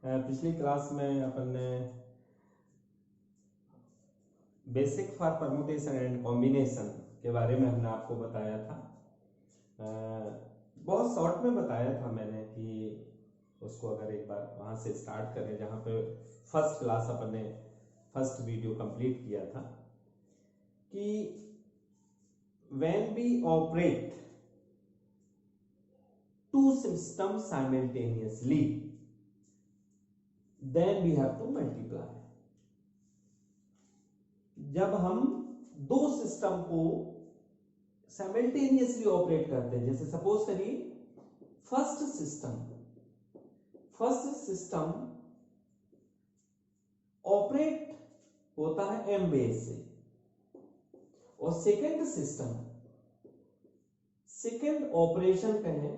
पिछली क्लास में अपन ने basic for permutation and combination के बारे में हमने आपको बताया था। बहुत शॉर्ट में बताया था मैंने कि उसको अगर एक बार वहां से स्टार्ट करें जहां पे फर्स्ट क्लास अपन ने फर्स्ट वीडियो कंप्लीट किया था कि when we operate to system simultaneously then we have to multiply. जब हम दो सिस्टम को साइमल्टेनियसली ऑपरेट करते हैं, जैसे सपोज करिए फर्स्ट सिस्टम ऑपरेट होता है एम बेस से और सेकेंड ऑपरेशन कहें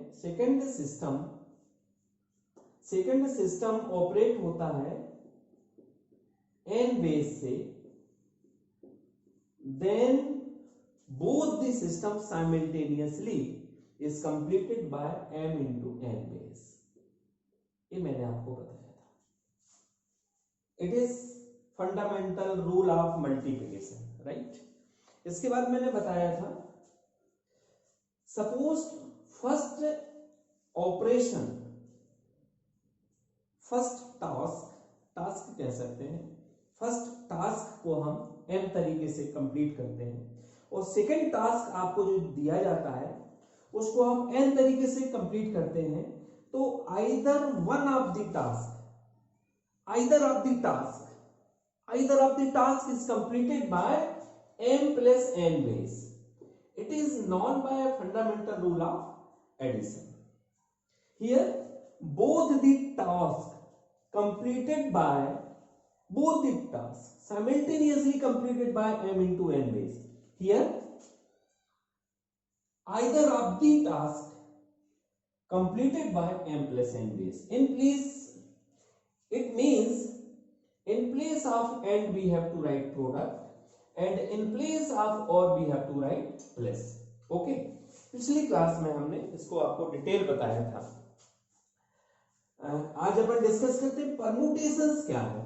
सेकेंड सिस्टम ऑपरेट होता है एन बेस से, then both the system simultaneously is completed by m into n base। ये मैंने आपको बताया था। It is fundamental rule of multiplication, right. इसके बाद मैंने बताया था suppose first operation, first task कह सकते हैं, फर्स्ट टास्क को हम m तरीके से कंप्लीट करते हैं और सेकेंड टास्क आपको जो दिया जाता है उसको हम n तरीके से कंप्लीट करते हैं, तो either of the task is completed by m plus n base। It is known by fundamental rule of addition. Here both the task completed by both the tasks simultaneously completed by m into n base। Here either of the task completed by m plus n base। It means in place of and we have to write product and in place of or we have to write plus। Okay, पिछली class में हमने इसको आपको detail बताया था। आज अपन discuss करते हैं परमुटेशंस क्या है।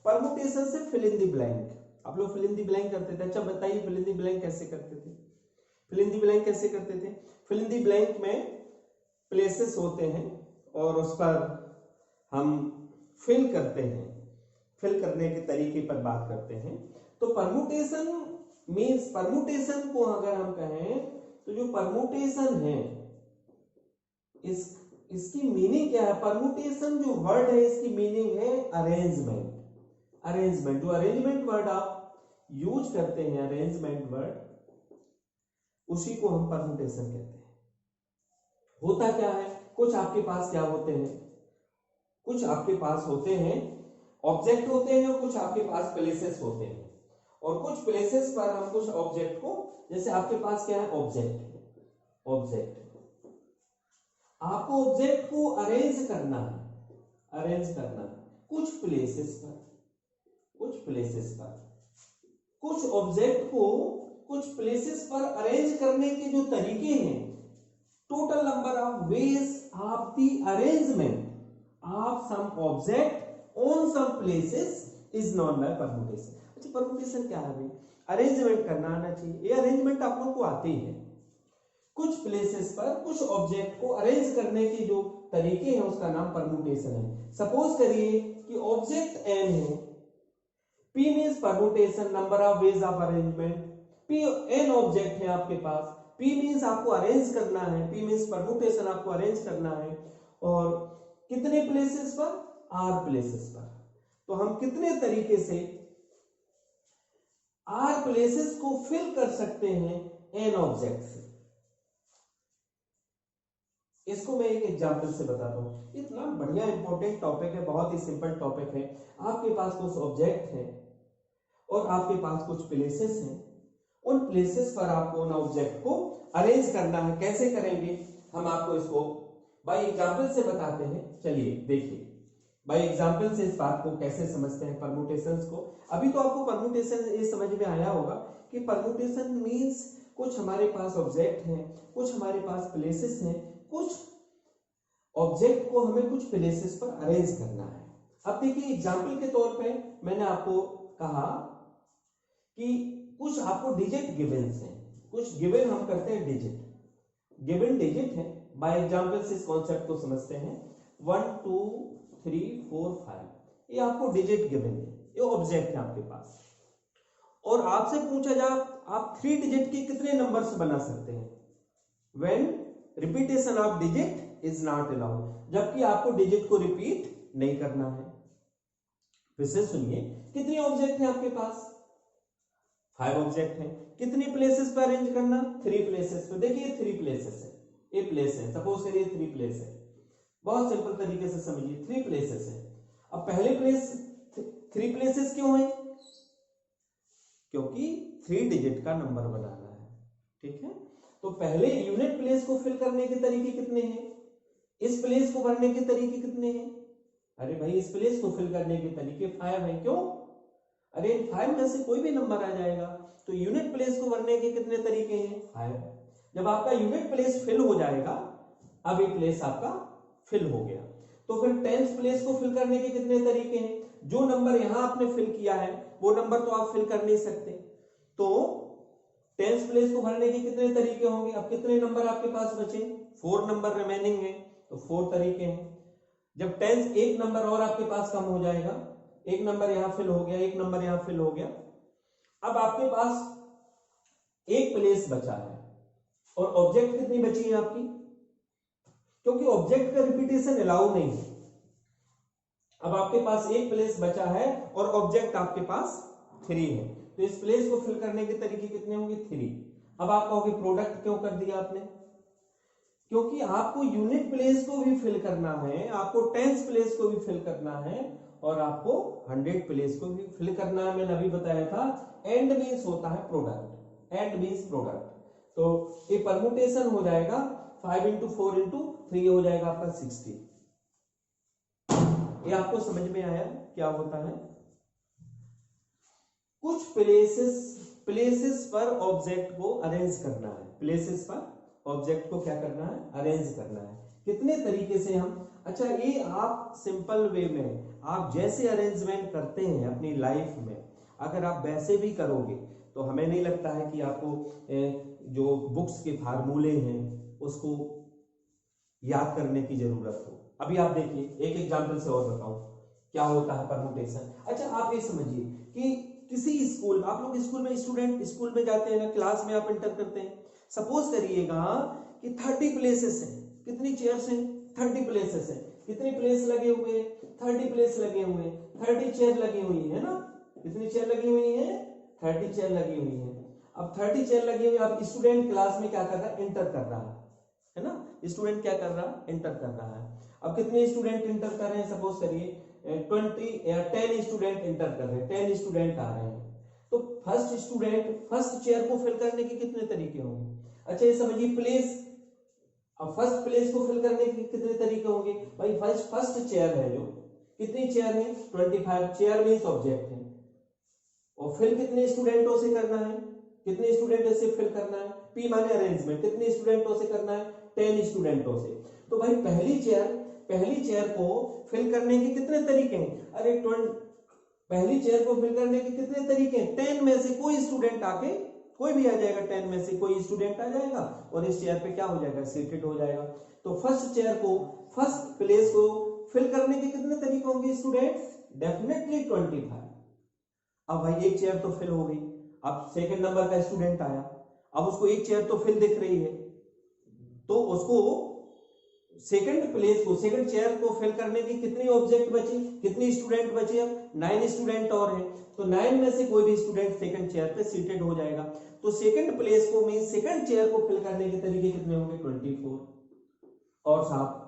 परमुटेशन से फिल इन द ब्लैंक। आप लोग फिल इन द ब्लैंक करते थे। अच्छा बताइए फिल इन द ब्लैंक कैसे करते थे? फिल इन द ब्लैंक में प्लेसेस होते हैं और उस पर हम फिल करते हैं, फिल करने के तरीके पर बात करते हैं। तो परमुटेशन मींस, परमुटेशन को अगर हम कहें तो जो परमुटेशन है इसकी मीनिंग क्या है? परमुटेशन जो वर्ड है इसकी मीनिंग है अरेंजमेंट। जो अरेंजमेंट वर्ड आप यूज करते हैं, अरेंजमेंट वर्ड, उसी को हम परमुटेशन कहते हैं। होता क्या है, कुछ आपके पास क्या होते हैं, कुछ आपके पास होते हैं ऑब्जेक्ट होते हैं और कुछ आपके पास प्लेसेस होते हैं और कुछ प्लेसेस पर हम कुछ ऑब्जेक्ट को, जैसे आपके पास क्या है ऑब्जेक्ट, आपको ऑब्जेक्ट को अरेंज करना है कुछ प्लेसेस पर, कुछ ऑब्जेक्ट को कुछ प्लेसेस पर अरेंज करने के जो तरीके हैं, total number of ways of the arrangement of some object on some places is known by permutation. अच्छा, परमुटेशन क्या है भाई? अरेंजमेंट करना आना चाहिए। ये अरेंजमेंट आप लोगों को आती है। कुछ प्लेसेस पर कुछ ऑब्जेक्ट को अरेंज करने के जो तरीके हैं उसका नाम परमुटेशन है। सपोज करिए कि ऑब्जेक्ट n है, p means permutation, number of ways of arrangement. p n object है आपके पास, p मींस आपको अरेंज करना है, p मींस परमुटेशन, आपको अरेंज करना है। और कितने प्लेसेस पर? r प्लेसेस पर। तो हम कितने तरीके से r प्लेसेस को फिल कर सकते हैं n ऑब्जेक्ट से? इसको मैं एक एग्जांपल से बताता हूं। इतना बढ़िया इंपॉर्टेंट टॉपिक है, बहुत ही सिंपल टॉपिक है। आपके पास कुछ ऑब्जेक्ट है और आपके पास कुछ प्लेसेस हैं, उन प्लेसेस पर आपको उन ऑब्जेक्ट को अरेंज करना है। कैसे करेंगे हम आपको इसको बाय एग्जांपल से बताते हैं। चलिए देखिए बाय एग्जांपल से इस बात को कैसे समझते हैं परमुटेशंस को। अभी तो आपको परमुटेशन ये समझ में आया होगा कि परमुटेशन मींस कुछ हमारे पास ऑब्जेक्ट हैं, कुछ हमारे पास प्लेसेस हैं, कुछ ऑब्जेक्ट को हमें कुछ प्लेसेस पर अरेंज करना है। अब देखिए एग्जाम्पल के तौर पे मैंने आपको कहा कि कुछ आपको डिजिट गिवन्स हैं, कुछ गिवन हम करते हैं डिजिट, गिवन डिजिट है। बाय एग्जाम्पल से इस कॉन्सेप्ट को समझते हैं। 1 2 3 4 5 ये आपको डिजिट गिवन है, ये ऑब्जेक्ट है आपके पास। और आपसे पूछा जाए आप 3 डिजिट के कितने नंबर्स बना सकते हैं? When repetition of digit is not allowed, जबकि आपको डिजिट को रिपीट नहीं करना है। फिर से सुनिए, कितने ऑब्जेक्ट हैं आपके पास? 5 ऑब्जेक्ट हैं। कितनी प्लेसेस पर अरेंज करना? 3 प्लेसेस पर। देखिए 3 प्लेसेस है, ये प्लेस है, सपोज करिए 3 प्लेस है। बहुत सिंपल तरीके से समझिए, 3 प्लेसेस है। अब पहले प्लेस 3 प्लेसेस क्यों है? क्योंकि 3 डिजिट का नंबर बनाना है, ठीक है। तो पहले यूनिट प्लेस को फिल करने के तरीके कितने हैं? इस प्लेस को भरने के तरीके कितने हैं? अरे भाई इस प्लेस को फिल करने के तरीके 5 हैं। क्यों? अरे 5 में से कोई भी नंबर आ जाएगा। तो यूनिट प्लेस को भरने के कितने तरीके हैं? 5। जब आपका यूनिट प्लेस फिल हो जाएगा, अब ये प्लेस आपका फिल हो गया, तो फिर 10th प्लेस को फिल करने के कितने तरीके हैं? जो नंबर यहां आपने फिल किया है वो नंबर तो आप फिल कर नहीं सकते, तो 10th प्लेस को भरने के कितने तरीके होंगे? अब कितने नंबर आपके पास बचे? 4 नंबर रिमेनिंग है, तो 4 तरीके हैं। जब 10th एक नंबर और आपके पास कम हो जाएगा, एक नंबर यहां फिल हो गया, एक नंबर यहां फिल हो गया। अब आपके पास एक प्लेस बचा है और ऑब्जेक्ट कितनी बची है आपकी? क्योंकि ऑब्जेक्ट का रिपीटेशन अलाउ नहीं है। अब आपके पास एक प्लेस बचा है और ऑब्जेक्ट आपके पास 3 है, तो इस प्लेस को फिल करने के तरीके कितने होंगे? 3। अब आप कहोगे प्रोडक्ट क्यों कर दिया आपने? क्योंकि आपको यूनिट प्लेस को भी फिल करना है, आपको 10th प्लेस को भी फिल करना है और आपको 100 प्लेस को भी फिल करना है। मैंने अभी बताया था एंड मींस होता है प्रोडक्ट, एंड मींस प्रोडक्ट। तो ये परमुटेशन हो जाएगा 5 × 4 × 3 हो जाएगा आपका 60। ये आपको समझ में आया क्या होता है? कुछ प्लेसेस पर ऑब्जेक्ट को अरेंज करना है, प्लेसेस पर ऑब्जेक्ट को क्या करना है? अरेंज करना है। कितने तरीके से हम, अच्छा ये आप सिंपल वे में आप जैसे अरेंजमेंट करते हैं अपनी लाइफ में, अगर आप वैसे भी करोगे तो हमें नहीं लगता है कि आपको जो बुक्स के फार्मूले हैं उसको याद करने की जरूरत हो। अभी आप देखिए एक एग्जांपल से और बताऊं क्या होता है परमुटेशन। अच्छा आप ये समझिए कि किसी स्कूल, आप लोग स्कूल में स्टूडेंट स्कूल में जाते हैं ना, क्लास में आप एंटर करते हैं। सपोज करिएगा कि 30 प्लेसेस हैं। कितनी चेयर्स हैं? 30 प्लेसेस हैं। कितने प्लेस लगे हुए हैं? 30 प्लेस लगे हुए हैं। 30 चेयर लगी हुई है ना? कितनी चेयर लगी हुई है? 30 चेयर लगी हुई है। अब 30 चेयर लगी हुई, अब स्टूडेंट क्लास में क्या कर रहा है? एंटर कर रहा है ना? स्टूडेंट क्या कर रहा है? एंटर कर रहा है। अब कितने स्टूडेंट एंटर कर रहे हैं? सपोज करिए 20 या 10 स्टूडेंट एंटर कर रहे हैं, 10 स्टूडेंट आ रहे हैं। तो फर्स्ट चेयर को फिल करने के कितने तरीके होंगे? अच्छा ये समझिए प्लेस, अब फर्स्ट प्लेस को फिल करने के कितने तरीके होंगे? भाई फर्स्ट चेयर है जो, कितनी चेयर है? 25 चेयर मींस ऑब्जेक्ट है। और फिल कितने स्टूडेंटों से करना है? कितने स्टूडेंटों से फिल करना है? पी माने अरेंजमेंट, कितने स्टूडेंटों से करना है? 10 स्टूडेंटों से। तो भाई पहली चेयर को फिल करने के कितने तरीके हैं? अरे पहली चेयर को फिल करने के कितने तरीके हैं? 10 में से कोई स्टूडेंट आके, कोई भी आ जाएगा, 10 में से कोई स्टूडेंट आ जाएगा और इस चेयर पे क्या हो जाएगा? सीटेड हो जाएगा। तो फर्स्ट प्लेस को फिल करने के कितने तरीके होंगे स्टूडेंट्स? डेफिनेटली 25। अब भाई एक चेयर तो फिल हो गई, अब सेकंड नंबर का स्टूडेंट आया, अब उसको एक चेयर तो फिल दिख रही है, तो उसको सेकंड चेयर को फिल करने की कितनी ऑब्जेक्ट बची, कितनी स्टूडेंट बची? अब 9 स्टूडेंट और हैं, तो 9 में से कोई भी स्टूडेंट सेकंड चेयर पे सीटेड हो जाएगा। तो सेकंड प्लेस को मीन सेकंड चेयर को फिल करने के तरीके कितने होंगे? 24। और साहब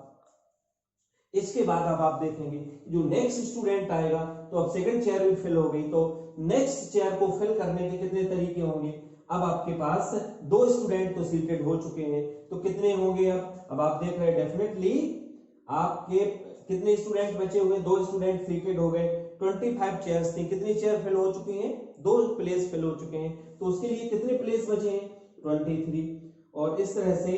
इसके बाद अब आप देखेंगे जो नेक्स्ट स्टूडेंट आएगा, तो अब सेकंड चेयर भी फिल हो गई, तो नेक्स्ट चेयर को फिल करने के कितने तरीके होंगे? अब आपके पास 2 स्टूडेंट तो सीटेड हो चुके हैं, तो कितने होंगे? अब आप देख रहे हैं डेफिनेटली आपके कितने स्टूडेंट बचे हुए? 2 स्टूडेंट सीटेड हो गए। 25 चेयर्स थी, कितनी चेयर फिल हो चुकी हैं? 2 प्लेस फिल हो चुके हैं, तो उसके लिए कितने प्लेस बचे हैं? 23। और इस तरह से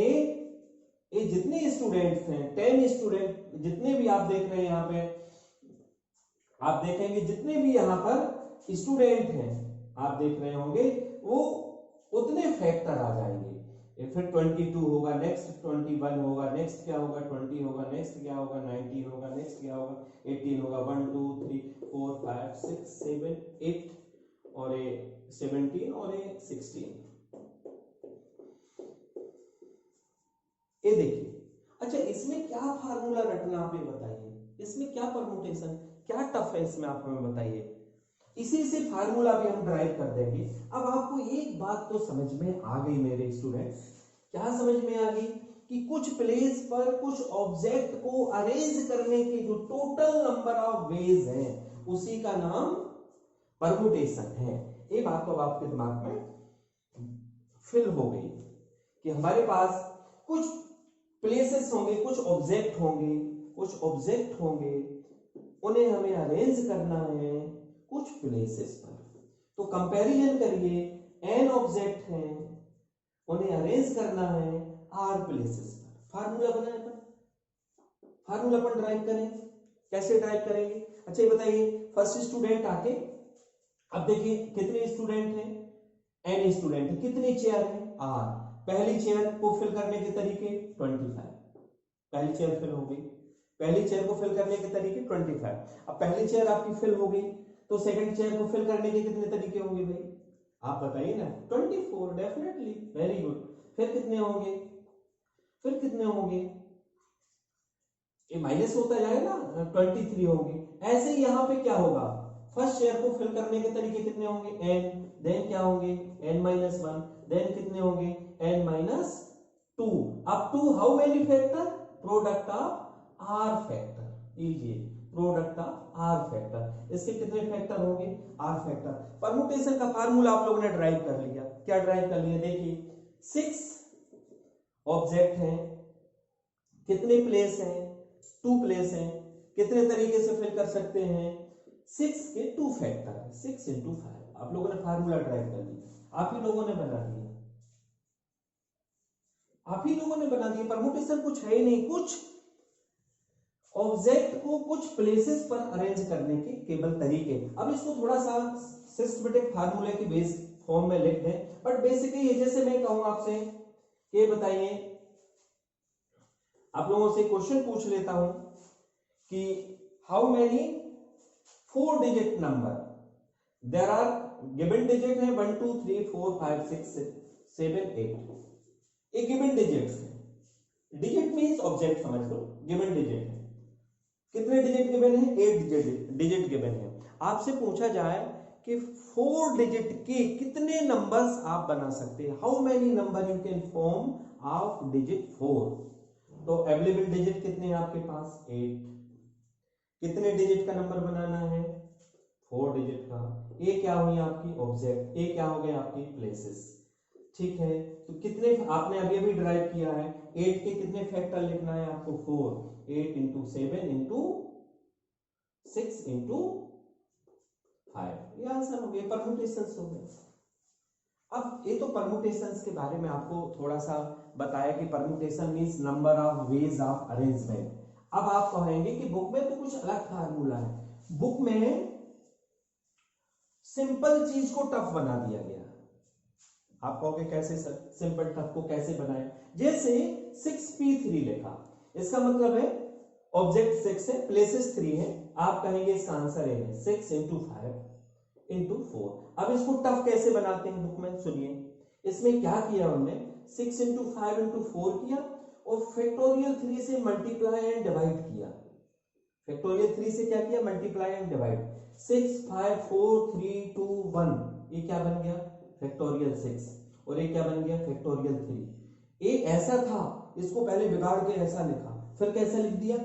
ये जितने स्टूडेंट्स हैं 10 स्टूडेंट, जितने भी आप देख रहे हैं यहाँ पे, आप देखेंगे जितने भी यहाँ पर स्टूडेंट हैं आप देख रहे होंगे वो उतने फैक्टर आ जाएंगे। फिर 22 होगा, नेक्स्ट 21 होगा, नेक्स्ट क्या होगा 20 होगा, नेक्स्ट क्या होगा 19 होगा, नेक्स्ट क्या होगा 18 होगा, 1 2 3 4 5 6 7 8 और ये 17 और ये 16। ये देखिए। अच्छा इसमें क्या फार्मूला रटना आप ये बताइए, इसमें क्या परमुटेशन, क्या टफ है इसमें, आप हमें बताइए। इसी से फार्मूला भी हम ड्राइव कर देंगे। अब आपको एक बात तो समझ में आ गई मेरे स्टूडेंट्स, क्या समझ में आ गई कि कुछ प्लेस पर कुछ ऑब्जेक्ट को अरेंज करने के जो टोटल नंबर ऑफ वेज हैं उसी का नाम परमुटेशन है। ये बात तो आपके दिमाग में फिल हो गई कि हमारे पास कुछ प्लेसेस होंगे, कुछ ऑब्जेक्ट होंगे, कुछ ऑब्जेक्ट होंगे, उन्हें हमें अरेंज करना है कुछ प्लेसेस पर। तो कंपैरिजन करिए, n ऑब्जेक्ट हैं, उन्हें अरेंज करना है r प्लेसेस पर। फार्मूला बनाए अपन, फार्मूला अपन ड्राइव करें, कैसे ड्राइव करेंगे? अच्छा ये बताइए, फर्स्ट स्टूडेंट आके, अब देखिए कितने स्टूडेंट हैं, n स्टूडेंट है, कितनी चेयर है r। पहली चेयर को फिल करने के तरीके 25, पहली चेयर फिल हो गई, पहली चेयर को फिल करने के तरीके 25। अब पहली चेयर आपकी फिल हो गई तो सेकंड चेयर को फिल करने के कितने तरीके होंगे भाई, आप बताइए ना। 24 डेफिनेटली, वेरी गुड। फिर कितने होंगे, फिर कितने होंगे, ये माइनस होता जाएगा ना, 23 होंगे। ऐसे ही यहां पे क्या होगा, फर्स्ट चेयर को फिल करने के तरीके कितने होंगे n, देन क्या होंगे n-1, देन कितने होंगे n-2। अब 2 how many factor, product of r factor, लीजिए प्रोडक्ट ऑफ r फैक्टर, इसके कितने फैक्टर होंगे r फैक्टर। परमुटेशन का फार्मूला आप लोगों ने ड्राइव कर लिया, क्या ड्राइव कर लिया, देखिए 6 ऑब्जेक्ट हैं, कितने प्लेस हैं 2 प्लेस हैं, कितने तरीके से फिल कर सकते हैं 6 के 2 फैक्टर है, 6 into 5। आप लोगों ने फार्मूला ड्राइव कर दिया, आप ही लोगों ने बना दिया, आप ही लोगों ने बना दिया। परमुटेशन कुछ है ही नहीं, कुछ ऑब्जेक्ट को कुछ प्लेसेस पर अरेंज करने के केवल तरीके। अब इसको थोड़ा सा सिस्टमैटिक फार्मूले के बेस फॉर्म में लिख दें, बट बेसिकली ये जैसे मैं कहूं आपसे कि बताइए, आप लोगों से क्वेश्चन पूछ लेता हूं कि how many 4 digit number there are, given digit है 1 2 3 4 5 6 7 8, एक गिवन डिजिट्स है, डिजिट मींस ऑब्जेक्ट समझ लो, गिवन डिजिट है, कितने डिजिट गिवन है 8 डिजिट गिवन है। आपसे पूछा जाए कि 4 डिजिट के कितने नंबर्स आप बना सकते हैं, how many number you can form of digit 4। तो अवेलेबल डिजिट कितने हैं आपके पास 8, कितने डिजिट का नंबर बनाना है 4 डिजिट का, ये क्या हुई आपकी ऑब्जेक्ट, ये क्या हो गए आपकी प्लेसेस, ठीक है। तो कितने आपने अभी अभी ड्राइव किया है, 8 के कितने फैक्टर लिखना है आपको 4, 8 into 7 into 6 into 5, ये आंसर हो गया, परमुटेशंस हो गए। अब ये तो परमुटेशंस के बारे में आपको थोड़ा सा बताया कि permutation means number of ways of arrangement. अब आप कहेंगे कि बुक में तो कुछ अलग फार्मूला है, बुक में सिंपल चीज को टफ बना दिया गया। आप कहोगे कैसे सर, सिंपल टफ को कैसे बनाए, जैसे 6p3 लिखा, इसका मतलब है ऑब्जेक्ट 6 है, प्लेसेस 3 है, आप कहेंगे इसका आंसर है 6 into 5 into 4। अब इसको टफ कैसे बनाते हैं बुक में, सुनिए, इसमें क्या किया हमने, 6 into 5 into 4 किया और फैक्टोरियल 3 से मल्टीप्लाई एंड डिवाइड किया। फैक्टोरियल 3 से क्या किया, मल्टीप्लाई एंड डिवाइड, 6 5 4 3 2 1, ये क्या बन गया फैक्टोरियल 6, और ये क्या बन गया फैक्टोरियल 3। ये ऐसा था, इसको पहले बिगाड़ के ऐसा लिखा, फिर कैसा लिख दिया,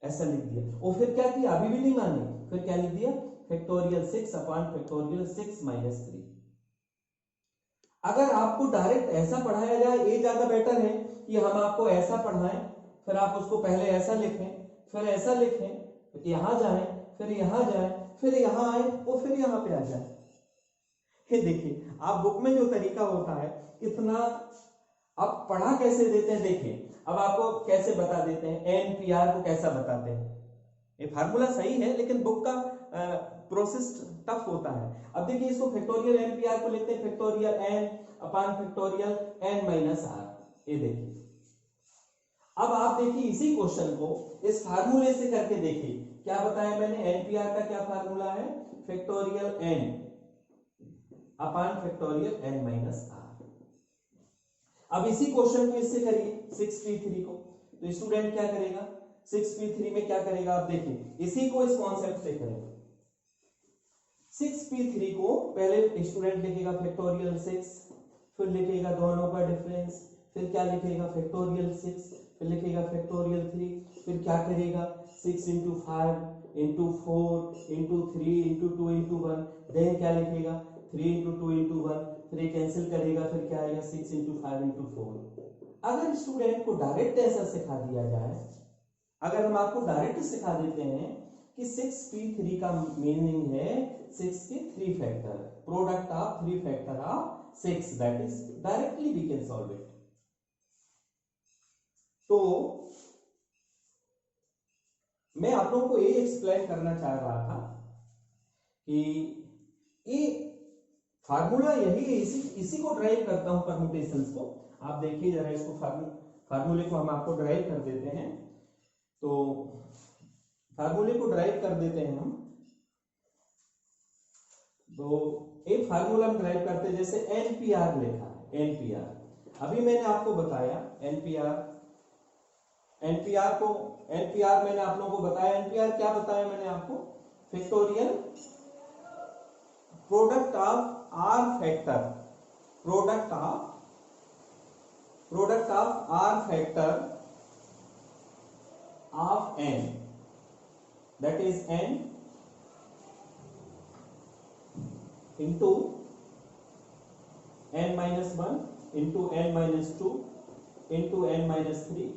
ऐसा लिख दिया, और फिर क्या किया, अभी भी नहीं माने, फिर क्या लिख दिया फैक्टोरियल 6 अपॉन फैक्टोरियल 6 माइनस 3। अगर आपको डायरेक्ट ऐसा पढ़ाया जाए ये ज्यादा बेटर है कि हम आपको ऐसा पढ़ाएं, फिर आप उसको पहले ऐसा लिखें, फिर ऐसा लिखें, यहां जाएं, फिर यहां जाएं, फिर यहां आए और फिर यहां पे आ जाए। ये देखिए आप बुक में जो तरीका होता है इतना, आप पढ़ा कैसे देते हैं, देखिए अब आपको कैसे बता देते हैं, एनपीआर को कैसा बताते हैं, ये फार्मूला सही है लेकिन बुक का प्रोसेस टफ होता है। अब देखिए इसको फैक्टोरियल एनपीआर को लेते हैं factorial n upon factorial n minus r. ये देखिए अब आप देखिए इसी क्वेश्चन को इस फार्मूले से करके देखिए, क्या बताया मैंने, एनपीआर का क्या फार्मूला है, factorial n upon factorial n minus r. अब इसी क्वेश्चन को इससे करिए 6p3 को, तो स्टूडेंट क्या करेगा 6p3 में क्या करेगा, आप देखिए इसी को इस कॉन्सेप्ट से करेगा। 6p3 को पहले स्टूडेंट लिखेगा फैक्टोरियल 6, फिर लिखेगा दोनों का डिफरेंस, फिर क्या लिखेगा फैक्टोरियल 6, फिर लिखेगा फैक्टोरियल 3, फिर क्या करेगा 6 into 5 into 4 into 3 into 2 into 1, then क्या लिखेगा 3 इंटू 2 इंटू 1, फिर कैंसिल करेगा, फिर क्या आएगा 6 इंटू 5 इंटू 4। अगर स्टूडेंट को डायरेक्ट ऐसा सिखा दिया जाए, अगर हम आपको डायरेक्ट सिखा देते हैं कि 6p3 का मीनिंग है 6 के 3 factor, product of 3 factor of 6, that is directly we can solve it. तो मैं आप लोगों को ये एक्सप्लेन करना चाह रहा था कि ये फार्मूला यही है, इसी को ड्राइव करता हूं परम्यूटेशंस को। आप देखिए जरा इसको फार्मूले को हम आपको ड्राइव कर देते हैं, तो फार्मूले को ड्राइव कर देते हैं हम, तो एक फार्मूला हम ड्राइव करते हैं, जैसे एनपीआर लिखा है, एनपीआर अभी मैंने आपको बताया, एनपीआर मैंने आप लोगों को बताया, एनपीआर क्या बताया मैंने आपको, factorial product of r factor, product of r factor of n, that is n into n minus 1 into n minus 2 into n minus 3,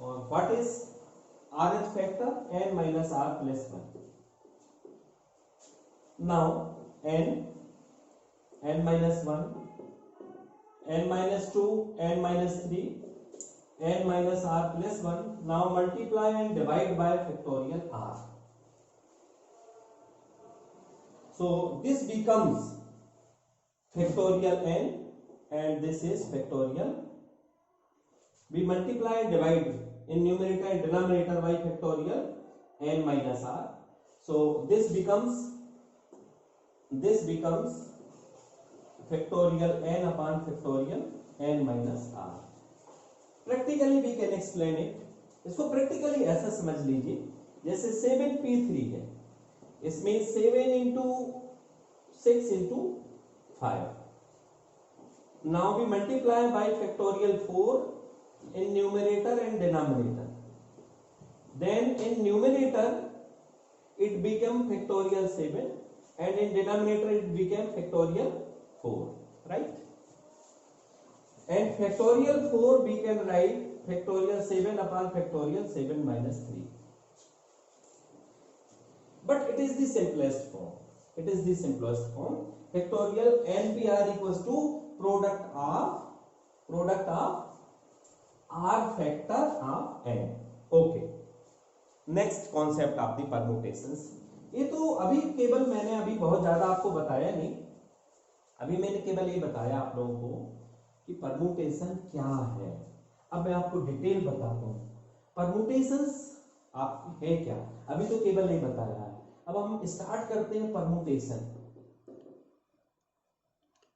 or what is rth factor, n minus r plus 1. Now n minus 1, n minus 2, n minus 3, n minus r plus 1. Now multiply and divide by factorial r. So this becomes factorial n and this is factorial. We multiply and divide in numerator and denominator by factorial n minus r. So this becomes factorial n upon factorial n minus r. Practically we can explain it. इसको practically ऐसा समझ लीजिए, जैसे 7p3 है, इसमें 7 into 6 into 5. Now we multiply by factorial 4 in numerator and denominator. Then in numerator it became factorial 7 and in denominator it became factorial 4, right? And factorial 4 we can write factorial 7 upon factorial 7 minus 3. But it is the simplest form. It is the simplest form. Factorial NPR equals to product of r factor of n. Okay. Next concept of the permutations. ये तो अभी केवल मैंने अभी बहुत ज्यादा आपको बताया नहीं, अभी मैंने केवल ये बताया आप लोगों को कि परम्यूटेशन क्या है। अब मैं आपको डिटेल बताता हूँ परम्यूटेशंस आप है क्या, अभी तो केवल नहीं बताया है। अब हम स्टार्ट करते हैं परम्यूटेशन।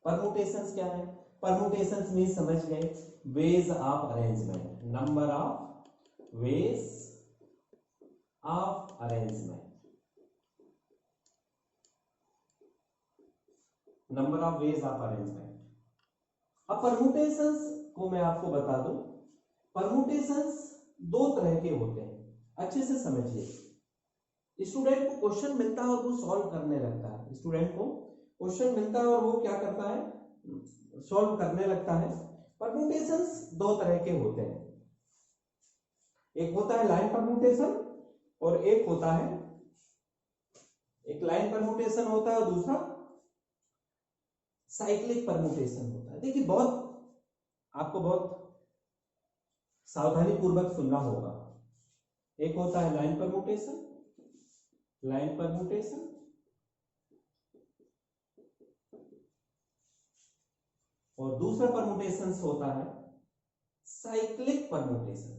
परम्यूटेशंस क्या है, परम्यूटेशंस में समझ गए ways of arrangement, number of ways of arrangement, number of ways of arrangement. अब परम्यूटेशंस को मैं आपको बता दूं, परम्यूटेशंस दो तरह के होते हैं, अच्छे से समझिए। स्टूडेंट को क्वेश्चन मिलता है और वो सॉल्व करने लगता है, स्टूडेंट को क्वेश्चन मिलता है और वो क्या करता है, सॉल्व करने लगता है। परम्यूटेशंस दो तरह के होते हैं, एक होता है लाइन परम्यूटेशन और एक होता है, एक लाइन परम्यूटेशन होता है और दूसरा साइक्लिक परम्यूटेशन होता है। देखिए बहुत आपको बहुत सावधानी पूर्वक सुनना होगा। एक होता है लाइन परमुटेशन, और दूसरा परमुटेशन होता है cyclic permutation,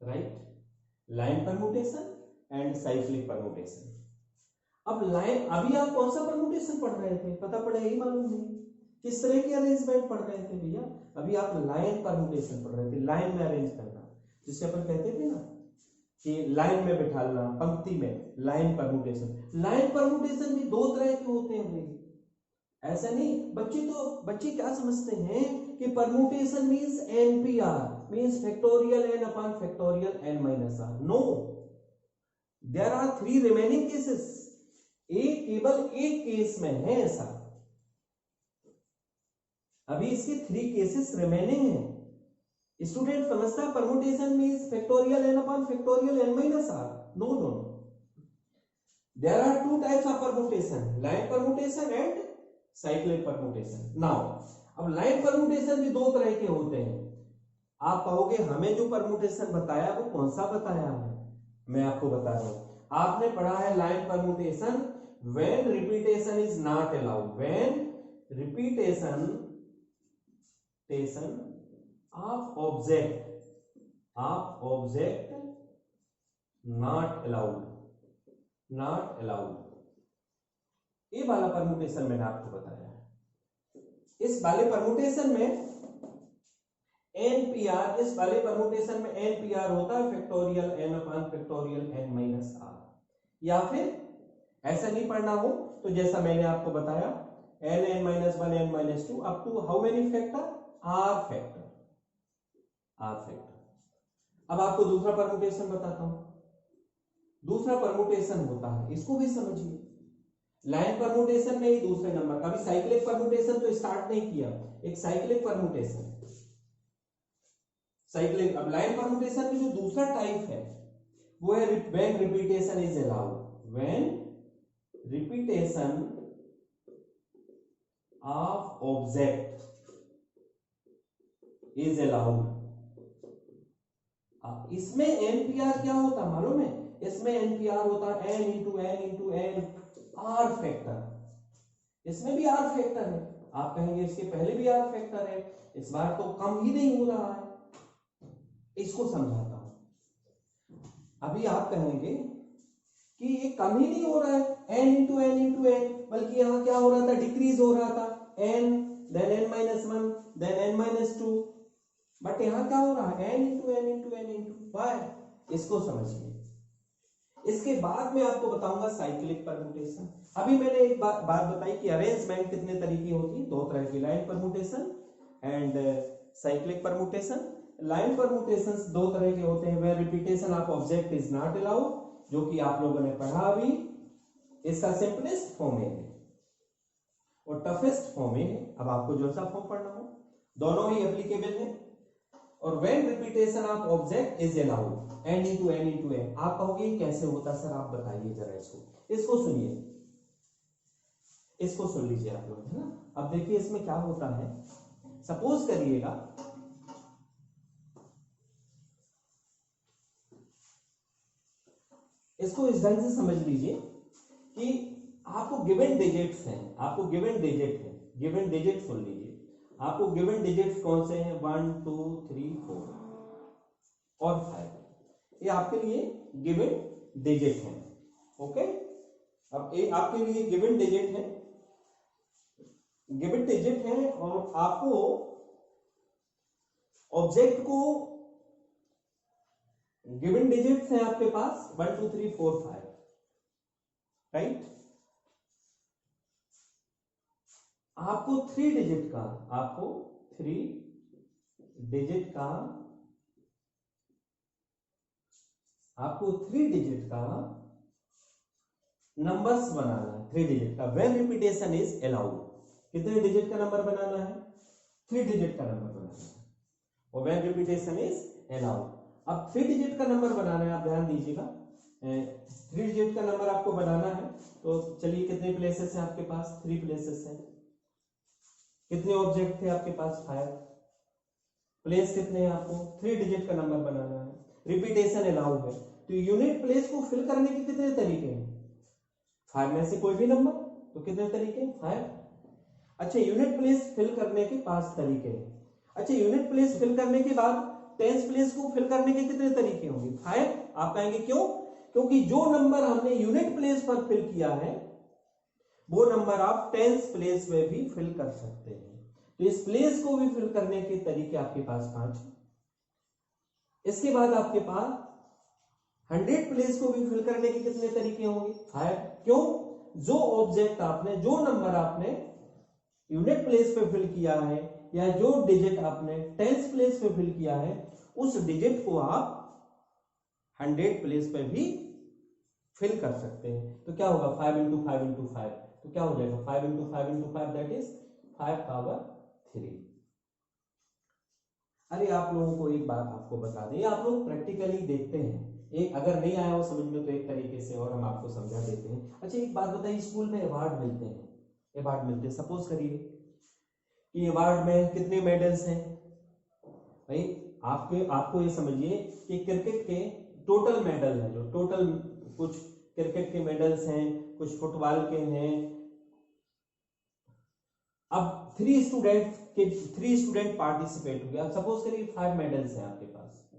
right, line permutation and cyclic permutation. अब लाइन, अभी आप कौन सा परमुटेशन पढ़ रहे थे, पता पड़े यही मालूम नहीं किस तरह की अरेंजमेंट पढ़ रहे थे भैया। अभी आप लाइन परमुटेशन पढ़ रहे थे, लाइन में अरेंज करना, जिससे अपन कहते थे ना कि लाइन में बिठाना, पंक्ति में, लाइन परमुटेशन। लाइन परमुटेशन भी दो तरह के होते हैं भाई, ऐसा नहीं। बच्चे क्या समझते हैं कि permutation means NPR, means factorial n upon factorial n minus r। No, there are 3 remaining cases. केवल एक केस में है ऐसा, अभी इसके 3 केसेस रिमेनिंग है। स्टूडेंट समझता है permutation means factorial n upon factorial n minus r। No, there are 2 types of permutation, line permutation and cyclic permutation. Now अब लाइन परमुटेशन भी 2 तरह के होते हैं। आप कहोगे हमें जो परमुटेशन बताया वो कौन सा बताया है, मैं आपको बता रहा हूं। आपने पढ़ा है line permutation when repetition is not allowed, when repetition of object not allowed, ये वाला परमुटेशन मैंने आपको बताया है। इस वाले परमुटेशन में NPR, इस वाले परमुटेशन में NPR होता है factorial n upon factorial n minus r। या फिर ऐसा नहीं पढ़ना हो तो जैसा मैंने आपको बताया n minus 1 n minus 2 up to how many factor, r factor. अब आपको दूसरा परमुटेशन बताता हूं। दूसरा परमुटेशन होता है, इसको भी समझिए, लाइन परमुटेशन में ही दूसरे नंबर, अभी साइक्लिक परमुटेशन तो स्टार्ट नहीं किया, एक साइक्लिक परमुटेशन, साइक्लिक। अब लाइन परमुटेशन में जो दूसरा टाइप है वो है when repetition is allowed, when repetition of object is allowed. इसमें NPR क्या होता है मालूम है, इसमें NPR होता है n into n r factor. इसमें भी r फैक्टर है, आप कहेंगे इसके पहले भी r फैक्टर है, इस बार तो कम ही नहीं हो रहा है। इसको समझाता हूं। अभी आप कहेंगे कि ये कम ही नहीं हो रहा है, n इंटू n, बल्कि यहां क्या हो रहा था, डिक्रीज हो रहा था, n then n minus 1 then n minus 2, but यहां क्या हो रहा है, n इंटू वाई। इसको समझिए। इसके बाद में आपको बताऊंगा साइक्लिक परमुटेशन। अभी मैंने एक बात बताई कि अरेंजमेंट कितने तरीके की होती है, 2 तरह की, line permutation and cyclic permutation. Line permutations 2 तरह के होते हैं, where repetition of object is not allowed, जो कि आप लोगों ने पढ़ा अभी, इसका सिंपलेस्ट फॉर्म है और टफेस्ट फॉर्म है। अब आपको जो सा फॉर्म पढ़ना हो, दोनों ही एप्लीकेबल है। और when repetition of object is allowed, n into n। आप कहोगे कैसे होता सर, आप बताइए जरा इसको सुनिए, इसको सुन लीजिए आप लोग, है ना। अब देखिए इसमें क्या होता है, सपोज करिएगा इसको इस ढंग से समझ लीजिए कि आपको गिवन डिजिट्स हैं, गिवन डिजिट सुन लीजिए, आपको गिवन डिजिट्स कौन से हैं, 1 2 3 4 और 5, ये आपके लिए गिवन डिजिट हैं। ओके, अब ये आपके लिए गिवन डिजिट है और आपको ऑब्जेक्ट को गिवन डिजिट्स हैं आपके पास 1 2 3 4 5, राइट। आपको 3 डिजिट का नंबर्स बनाना है, 3 डिजिट का। व्हेन रिपीटेशन इज अलाउड, कितने डिजिट का नंबर बनाना है, 3 डिजिट का नंबर बनाना है, और व्हेन रिपीटेशन इज अलाउड। अब 3 डिजिट का नंबर बनाना है, आप ध्यान दीजिएगा, 3 डिजिट का नंबर आपको बनाना है। तो चलिए कितने प्लेसेस हैं आपके पास, 3 प्लेसेस हैं। कितने ऑब्जेक्ट थे आपके पास? 5। प्लेस कितने हैं? आपको 3 डिजिट का नंबर बनाना है, रिपीटेशन अलाउ है। तो यूनिट प्लेस को फिल करने के कितने तरीके हैं? 5 में से कोई भी नंबर, तो कितने तरीके? 5। अच्छा, यूनिट प्लेस फिल करने के 5 तरीके हैं। अच्छा, यूनिट प्लेस फिल करने के बाद टेंस प्लेस को फिल करने के कितने तरीके होंगे? 5। आप कहेंगे क्यों? क्योंकि जो नंबर हमने यूनिट प्लेस पर फिल किया है वो नंबर आप टेंस प्लेस में भी फिल कर सकते हैं। तो इस प्लेस को भी फिल करने के तरीके आपके पास 5 हैं। इसके बाद आपके पास 100 प्लेस को भी फिल करने के कितने तरीके होंगे? 5। क्यों? जो ऑब्जेक्ट आपने, जो नंबर आपने यूनिट प्लेस पे फिल किया है या जो डिजिट आपने टेंस प्लेस पे फिल किया है उस डिजिट को आप 100 प्लेस पे भी फिल कर सकते हैं। तो क्या होगा? 5 इंटू 5 इंटू 5, तो क्या हो जाएगा? 5 into 5 into 5 that is 5 power 3। अरे आप लोगों को एक बात आपको बता दें, आप लोग प्रैक्टिकली देखते हैं, एक अगर नहीं आया हो समझ में तो एक तरीके से और हम आपको समझा देते हैं। अच्छा, एक बात बताइए, स्कूल में अवार्ड मिलते हैं, अवार्ड मिलते हैं, सपोज करिए कि अवार्ड में कितने मेडल्स हैं भाई? आपको ये समझिए कि क्रिकेट के टोटल मेडल है, जो टोटल कुछ क्रिकेट के मेडल्स हैं, कुछ फुटबॉल के हैं। अब 3 स्टूडेंट पार्टिसिपेट हुए। अब सपोज करिए 5 मेडल्स हैं आपके पास,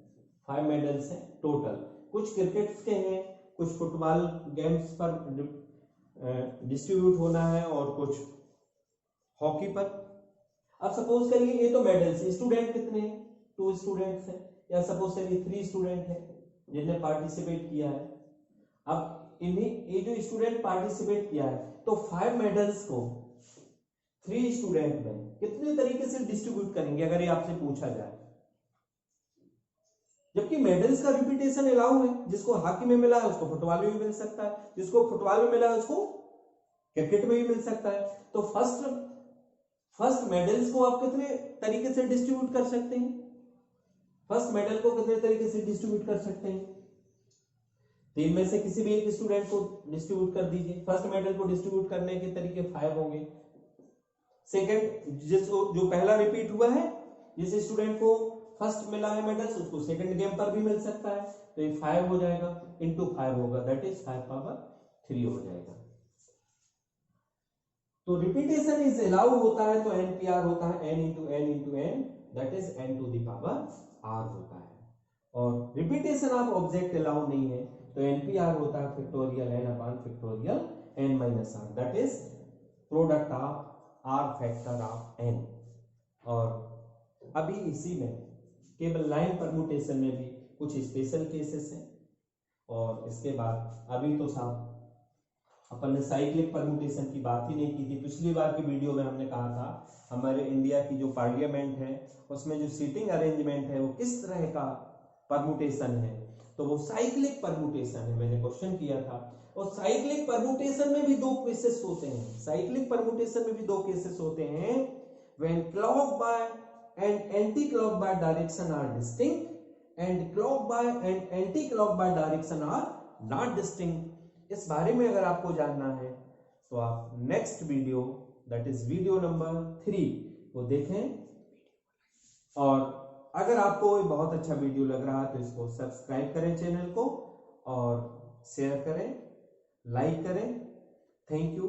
5 मेडल्स हैं टोटल। कुछ क्रिकेट के हैं, कुछ फुटबॉल गेम्स पर डिस्ट्रीब्यूट होना है और कुछ हॉकी पर। अब सपोज करिए ये तो मेडल्स, स्टूडेंट कितने हैं? 2 स्टूडेंट्स हैं, या सपोज करिए 3 स्टूडेंट हैं जिन्होंने पार्टिसिपेट किया है। अब इन्हीं ये जो स्टूडेंट पार्टिसिपेट किया है तो 5 मेडल्स को 3 स्टूडेंट में कितने तरीके से डिस्ट्रीब्यूट करेंगे अगर ये आपसे पूछा जाए? जबकि मेडल्स का रिपीटेशन अलाउ है, जिसको हॉकी में मिला है उसको फुटबॉल में भी मिल सकता है, जिसको फुटबॉल में मिला है उसको क्रिकेट में भी मिल सकता है। तो फर्स्ट मेडल्स को आप कितने तरीके से डिस्ट्रीब्यूट कर सकते हैं? फर्स्ट मेडल को कितने तरीके से डिस्ट्रीब्यूट कर सकते हैं? 3 में से किसी भी एक स्टूडेंट को डिस्ट्रीब्यूट कर दीजिए। फर्स्ट मेडल को डिस्ट्रीब्यूट करने के तरीके 5 होंगे। सेकंड, जो पहला रिपीट हुआ है, जिस स्टूडेंट को फर्स्ट मिला है मेडल्स, उसको सेकंड गेम पर भी मिल सकता है, तो ये 5 हो जाएगा, इंटू 5 होगा, दैट इज 5 पावर 3 हो जाएगा। तो रिपीटेशन इज अलाउ होता है तो NPR होता है, n into n into n, that is n to the power r होता है। और रिपीटेशन ऑफ ऑब्जेक्ट अलाउ नहीं है तो NPR होता है factorial n upon factorial n minus r, that is product of r factor of n। और अभी इसी में केवल लाइन परम्यूटेशन में भी कुछ स्पेशल केसेस हैं, और इसके बाद अभी तो साहब अपन ने साइक्लिक परम्यूटेशन की बात ही नहीं की थी। पिछली बार की वीडियो में हमने कहा था हमारे इंडिया की जो पार्लियामेंट है उसमें जो सीटिंग अरेंजमेंट है वो किस तरह का परम्यूटेशन है, तो वो साइक्लिक परम्यूटेशन है, मैंने क्वेश्चन किया था। और साइक्लिक परम्यूटेशन में भी 2 केसेस होते हैं, साइक्लिक परम्यूटेशन में भी 2 केसेस होते हैं, when clockwise and anticlockwise direction are distinct and clockwise and anticlockwise direction are not distinct. इस बारे में अगर आपको जानना है तो आप next video, that is video number 3 को देखें। और अगर आपको ये बहुत अच्छा वीडियो लग रहा है तो इसको सब्सक्राइब करें चैनल को, और शेयर करें, लाइक करें। Thank you.